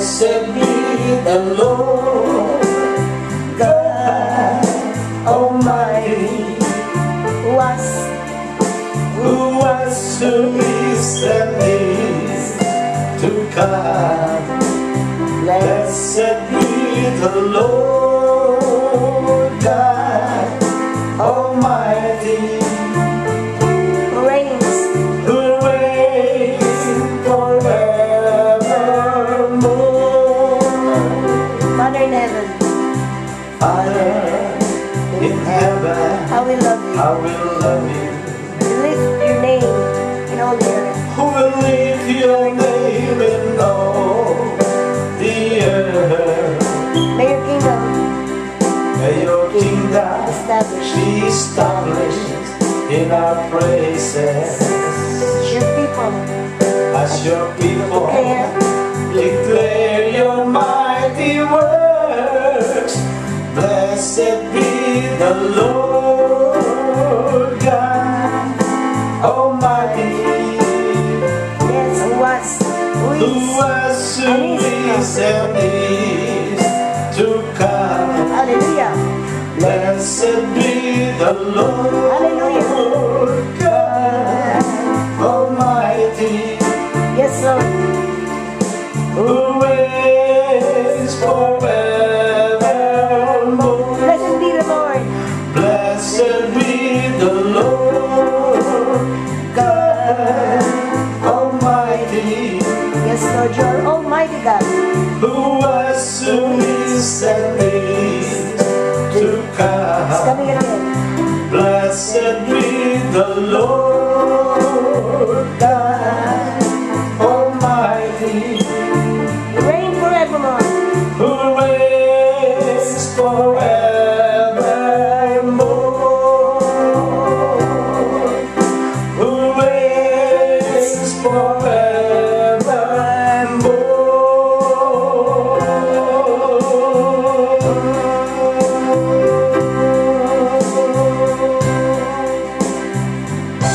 Blessed be the Lord God Almighty, who was, who is, and is to come. Blessed be the Lord God Almighty, who reigns forevermore. Father in heaven, Father in heaven, how we love you. I will love you. We lift your name in all the earth. Who will lift your name in all the earth? May your kingdom May your kingdom establish be established in our praises. your people. As your people Declare declare your mighty works. Blessed be the Lord God Almighty, yes, who was, who was, who is, and is to come. Hallelujah. Blessed be the Lord God Almighty, Yes, Lord. who is forevermore. Blessed be the Lord. Blessed be the Lord God Almighty, Yes, Lord, you are Almighty God. who was, who is, and is to It's come. coming again. Blessed be the Lord God Almighty, You reign forevermore. who reigns forevermore, who reigns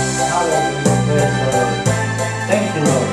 Hallelujah. Thank you, Lord.